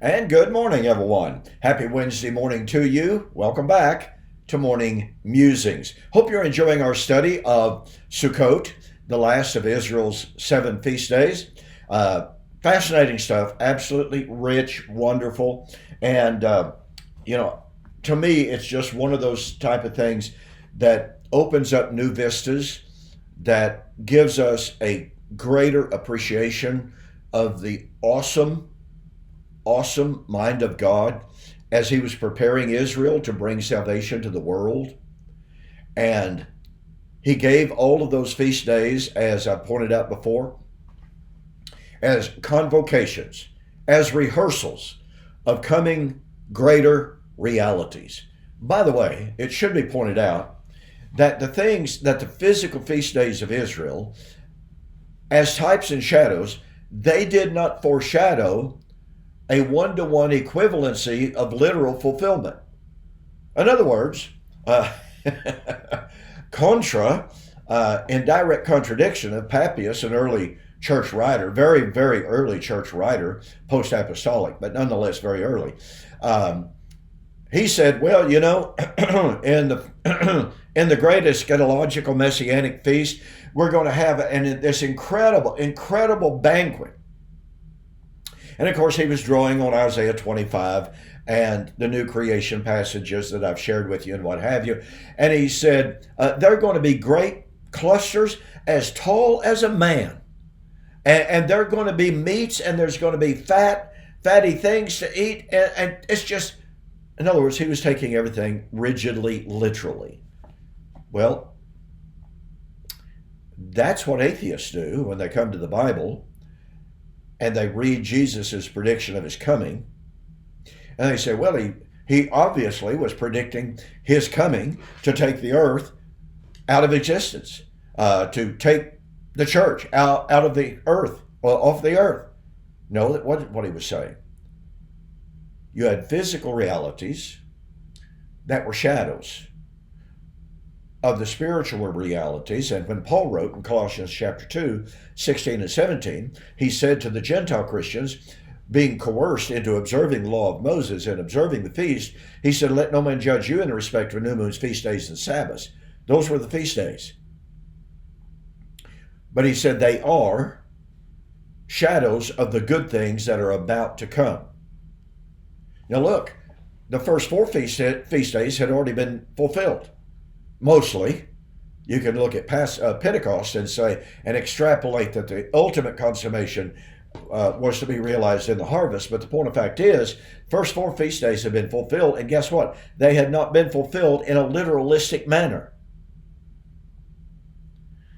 And good morning, everyone. Happy Wednesday morning to you. Welcome back to Morning Musings. Hope you're enjoying our study of Succot, the last of Israel's 7 feast days. Fascinating stuff, absolutely rich, wonderful. And, to me, it's just one of those type of things that opens up new vistas, that gives us a greater appreciation of the awesome mind of God as he was preparing Israel to bring salvation to the world. And he gave all of those feast days, as I pointed out before, as convocations, as rehearsals of coming greater realities. By the way, it should be pointed out that the physical feast days of Israel, as types and shadows, they did not foreshadow a one-to-one equivalency of literal fulfillment. In other words, in direct contradiction of Papias, an early church writer, very, very early church writer, post-apostolic, but nonetheless very early. He said, well, in the great eschatological messianic feast, we're going to have this incredible banquet. And of course, he was drawing on Isaiah 25 and the new creation passages that I've shared with you and what have you. And he said, there are going to be great clusters as tall as a man. And there are going to be meats, and there's going to be fatty things to eat. And it's just, in other words, he was taking everything rigidly, literally. Well, that's what atheists do when they come to the Bible and they read Jesus' prediction of his coming. And they say, well, he obviously was predicting his coming to take the earth out of existence, to take the church out of the earth, off the earth. No, that wasn't what he was saying. You had physical realities that were shadows of the spiritual realities. And when Paul wrote in Colossians chapter 2, 16 and 17, he said to the Gentile Christians, being coerced into observing the law of Moses and observing the feast, he said, let no man judge you in respect of new moons, feast days, and Sabbaths. Those were the feast days. But he said they are shadows of the good things that are about to come. Now look, the first 4 feast days had already been fulfilled. Mostly. You can look at Pentecost and extrapolate that the ultimate consummation was to be realized in the harvest. But the point of fact is, first 4 feast days have been fulfilled, and guess what? They had not been fulfilled in a literalistic manner.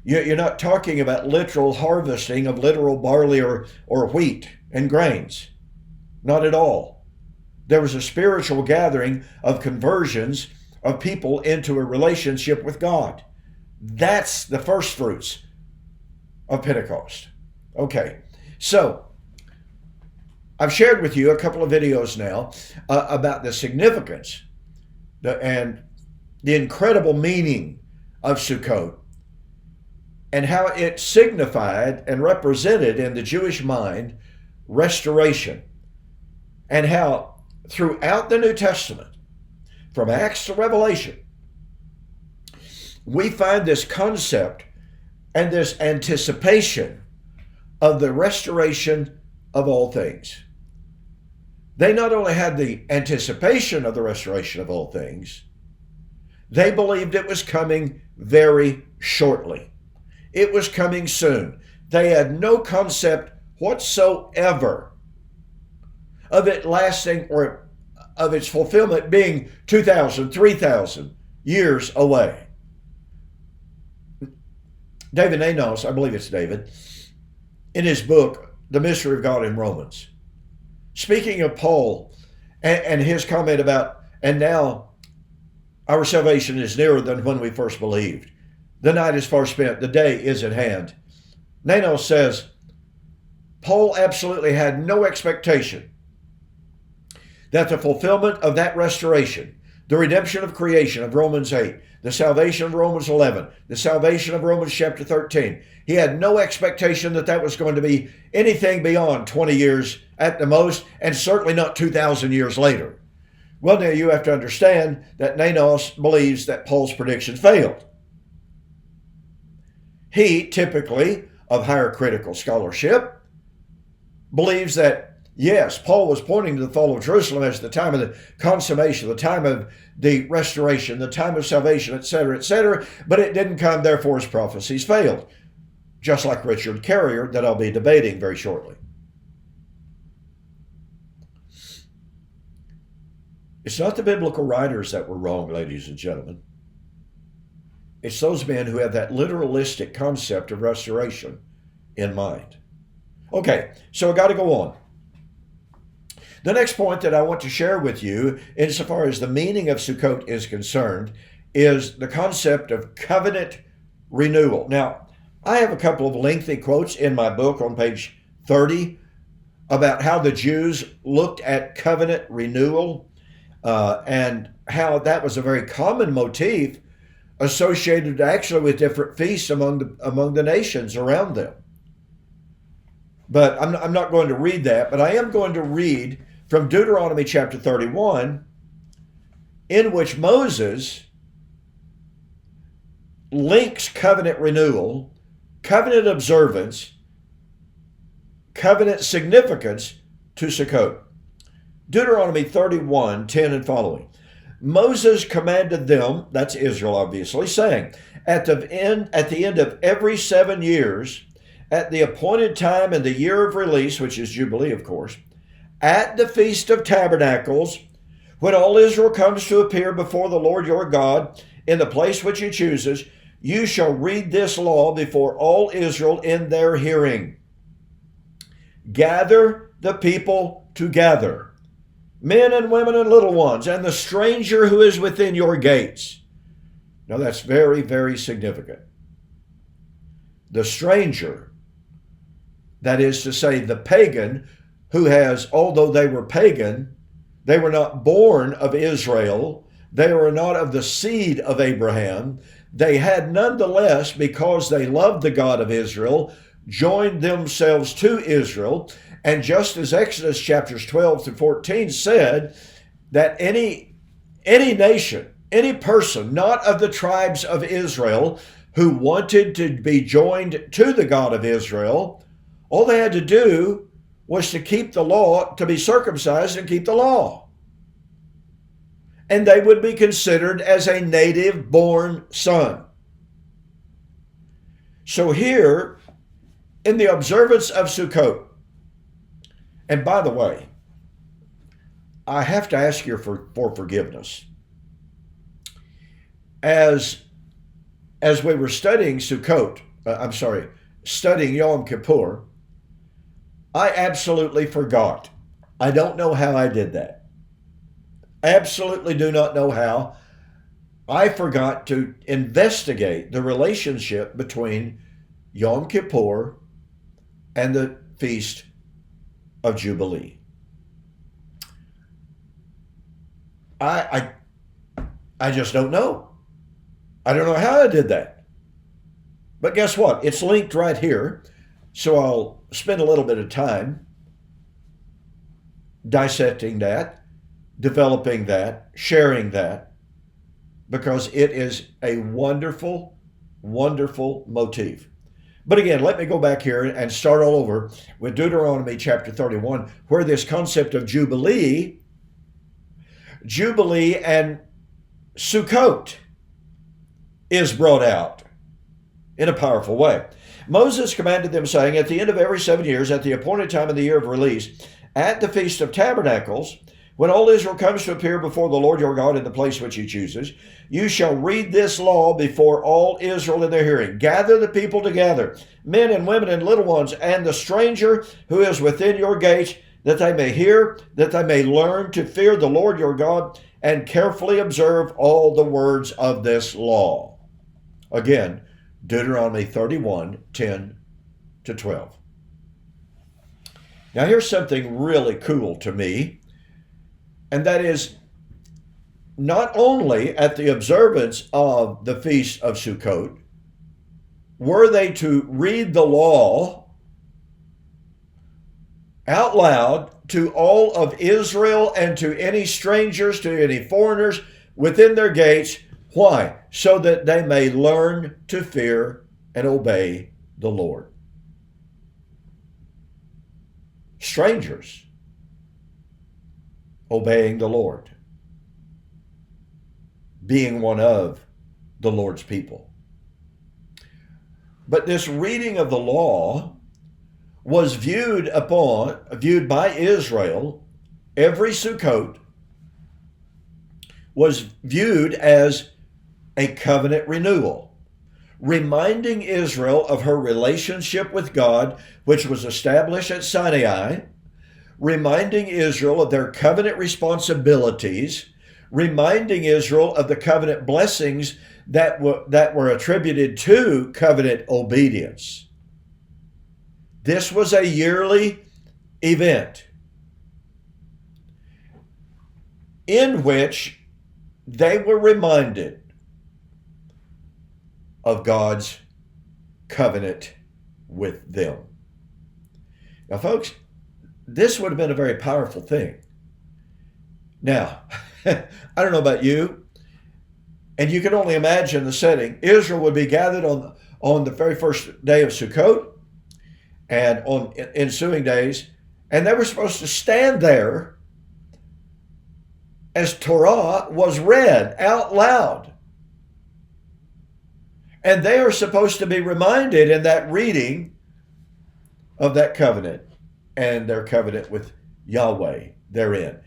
You're not talking about literal harvesting of literal barley or wheat and grains. Not at all. There was a spiritual gathering of conversions of people into a relationship with God. That's the first fruits of Pentecost. Okay, so I've shared with you a couple of videos now about the significance and the incredible meaning of Sukkot and how it signified and represented in the Jewish mind restoration, and how throughout the New Testament, from Acts to Revelation, we find this concept and this anticipation of the restoration of all things. They not only had the anticipation of the restoration of all things, they believed it was coming very shortly. It was coming soon. They had no concept whatsoever of it lasting or of its fulfillment being 2,000, 3,000 years away. David Nanos, I believe it's David, in his book, The Mystery of God in Romans, speaking of Paul and his comment about, and now our salvation is nearer than when we first believed. The night is far spent, the day is at hand. Nanos says, Paul absolutely had no expectation that the fulfillment of that restoration the redemption of creation of Romans 8, the salvation of Romans 11, the salvation of Romans chapter 13. He had no expectation that that was going to be anything beyond 20 years at the most, and certainly not 2,000 years later. Well, now you have to understand that Nanos believes that Paul's prediction failed. He, typically of higher critical scholarship, believes that, yes, Paul was pointing to the fall of Jerusalem as the time of the consummation, the time of the restoration, the time of salvation, etc., but it didn't come, therefore his prophecies failed. Just like Richard Carrier, that I'll be debating very shortly. It's not the biblical writers that were wrong, ladies and gentlemen. It's those men who have that literalistic concept of restoration in mind. Okay, so I got to go on. The next point that I want to share with you, insofar as the meaning of Sukkot is concerned, is the concept of covenant renewal. Now, I have a couple of lengthy quotes in my book on page 30 about how the Jews looked at covenant renewal and how that was a very common motif associated actually with different feasts among the nations around them. But I'm not going to read that, but I am going to read from Deuteronomy chapter 31, in which Moses links covenant renewal, covenant observance, covenant significance to Sukkot. Deuteronomy 31, 10 and following. Moses commanded them, that's Israel obviously, saying, at the end of every 7 years, at the appointed time in the year of release, which is Jubilee, of course, at the Feast of Tabernacles, when all Israel comes to appear before the Lord your God in the place which he chooses, you shall read this law before all Israel in their hearing. Gather the people together, men and women and little ones, and the stranger who is within your gates. Now that's very, very significant. The stranger, that is to say, the pagan who has, although they were pagan, they were not born of Israel, they were not of the seed of Abraham, they had nonetheless, because they loved the God of Israel, joined themselves to Israel. And just as Exodus chapters 12 through 14 said that any nation, any person not of the tribes of Israel who wanted to be joined to the God of Israel, all they had to do was to keep the law, to be circumcised and keep the law. And they would be considered as a native born son. So here, in the observance of Sukkot, and by the way, I have to ask you for forgiveness. As we were studying Sukkot, studying Yom Kippur, I absolutely forgot. I don't know how I did that. Absolutely do not know how. I forgot to investigate the relationship between Yom Kippur and the Feast of Jubilee. I just don't know. I don't know how I did that. But guess what? It's linked right here. So I'll spend a little bit of time dissecting that, developing that, sharing that, because it is a wonderful, wonderful motif. But again, let me go back here and start all over with Deuteronomy chapter 31, where this concept of Jubilee and Sukkot is brought out in a powerful way. Moses commanded them, saying, at the end of every 7 years, at the appointed time in the year of release, at the Feast of Tabernacles, when all Israel comes to appear before the Lord your God in the place which he chooses, you shall read this law before all Israel in their hearing. Gather the people together, men and women and little ones, and the stranger who is within your gates, that they may hear, that they may learn to fear the Lord your God, and carefully observe all the words of this law. Again, Deuteronomy 31, 10 to 12. Now here's something really cool to me, and that is not only at the observance of the Feast of Succot were they to read the law out loud to all of Israel and to any strangers, to any foreigners within their gates. Why? So that they may learn to fear and obey the Lord. Strangers obeying the Lord, being one of the Lord's people. But this reading of the law was viewed by Israel, every Sukkot was viewed as a covenant renewal, reminding Israel of her relationship with God, which was established at Sinai, reminding Israel of their covenant responsibilities, reminding Israel of the covenant blessings that were attributed to covenant obedience. This was a yearly event in which they were reminded of God's covenant with them. Now, folks, this would have been a very powerful thing. Now, I don't know about you, and you can only imagine the setting. Israel would be gathered on the very first day of Sukkot and on ensuing days, and they were supposed to stand there as Torah was read out loud. And they are supposed to be reminded in that reading of that covenant and their covenant with Yahweh therein.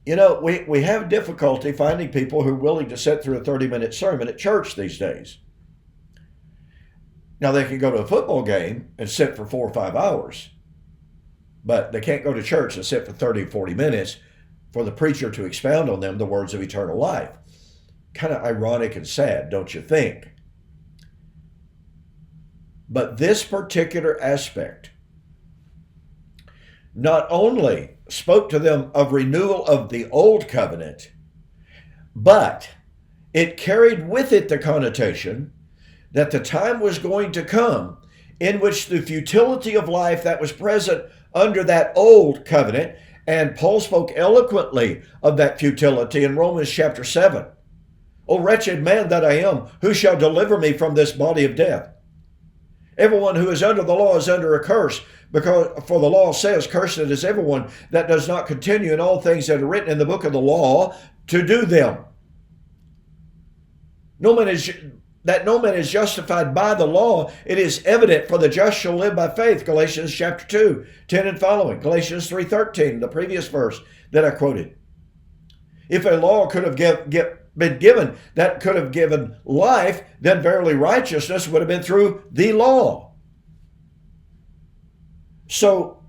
You know, we have difficulty finding people who are willing to sit through a 30-minute sermon at church these days. Now, they can go to a football game and sit for 4 or 5 hours, but they can't go to church and sit for 30 or 40 minutes for the preacher to expound on them the words of eternal life. Kind of ironic and sad, don't you think? But this particular aspect not only spoke to them of renewal of the old covenant, but it carried with it the connotation that the time was going to come in which the futility of life that was present under that old covenant, and Paul spoke eloquently of that futility in Romans chapter 7. O wretched man that I am, who shall deliver me from this body of death? Everyone who is under the law is under a curse, for the law says, cursed is everyone that does not continue in all things that are written in the book of the law to do them. No man is justified by the law. It is evident, for the just shall live by faith. Galatians chapter 2, 10 and following. Galatians 3:13, the previous verse that I quoted. If a law could have been given that could have given life, then verily righteousness would have been through the law. So,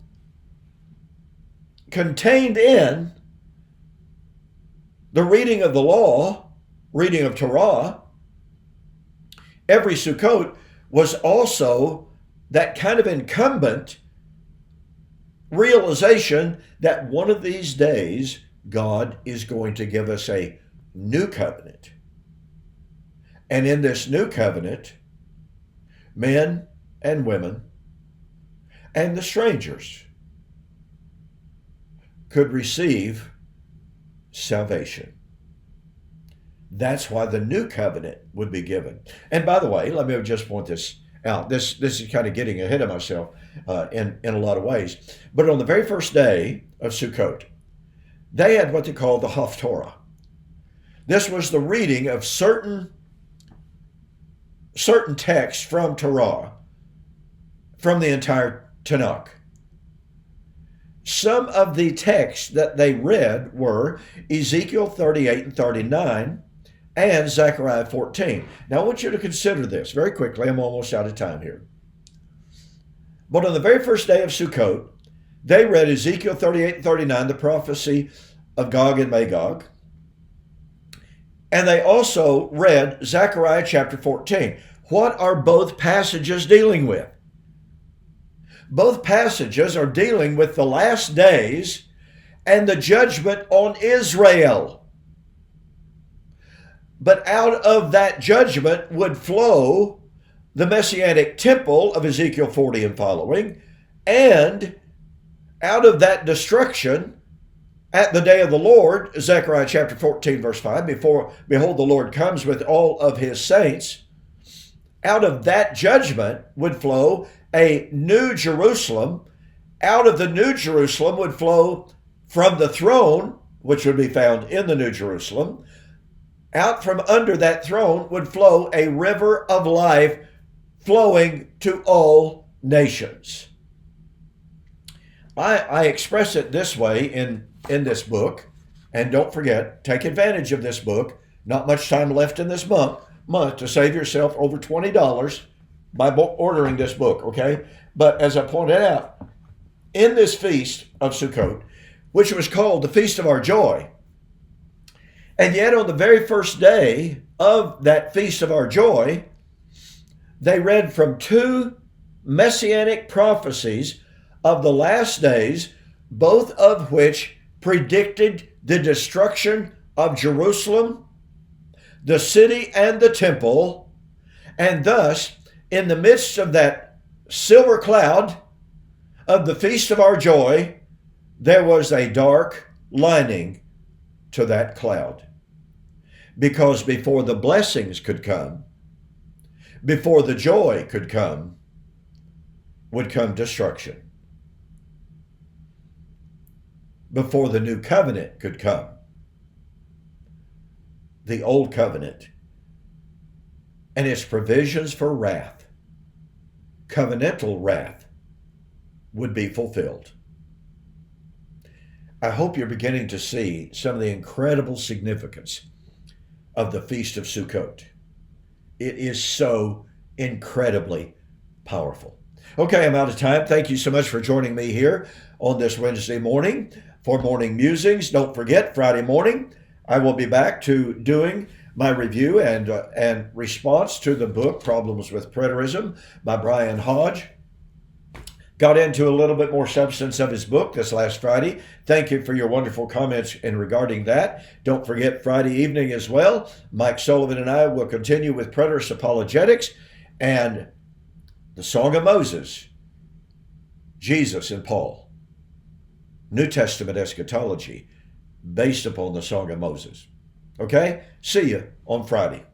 contained in the reading of the law, reading of Torah, every Sukkot was also that kind of incumbent realization that one of these days God is going to give us a new covenant. And in this new covenant, men and women and the strangers could receive salvation. That's why the new covenant would be given. And by the way, let me just point this out. This is kind of getting ahead of myself in a lot of ways. But on the very first day of Sukkot, they had what they called the Haftorah. This was the reading of certain texts from Torah, from the entire Tanakh. Some of the texts that they read were Ezekiel 38 and 39 and Zechariah 14. Now I want you to consider this very quickly. I'm almost out of time here. But on the very first day of Sukkot, they read Ezekiel 38 and 39, the prophecy of Gog and Magog. And they also read Zechariah chapter 14. What are both passages dealing with? Both passages are dealing with the last days and the judgment on Israel. But out of that judgment would flow the messianic temple of Ezekiel 40 and following, and out of that destruction at the day of the Lord, Zechariah chapter 14, verse 5, behold, the Lord comes with all of his saints. Out of that judgment would flow a new Jerusalem. Out of the new Jerusalem would flow from the throne, which would be found in the New Jerusalem. Out from under that throne would flow a river of life flowing to all nations. I express it this way in this book, and don't forget, take advantage of this book. Not much time left in this month to save yourself over $20 by ordering this book, okay? But as I pointed out, in this feast of Succot, which was called the Feast of Our Joy, and yet on the very first day of that Feast of Our Joy, they read from two messianic prophecies of the last days, both of which predicted the destruction of Jerusalem, the city and the temple, and thus, in the midst of that silver cloud of the Feast of Our Joy, there was a dark lining to that cloud. Because before the blessings could come, before the joy could come, would come destruction. Before the new covenant could come, the old covenant and its provisions for wrath, covenantal wrath, would be fulfilled. I hope you're beginning to see some of the incredible significance of the Feast of Succot. It is so incredibly powerful. Okay, I'm out of time. Thank you so much for joining me here on this Wednesday morning for Morning Musings. Don't forget, Friday morning, I will be back to doing my review and response to the book, Problems with Preterism by Brian Hodge. Got into a little bit more substance of his book this last Friday. Thank you for your wonderful comments in regarding that. Don't forget Friday evening as well. Mike Sullivan and I will continue with preterist apologetics and the Song of Moses, Jesus and Paul, New Testament eschatology based upon the Song of Moses. Okay? See you on Friday.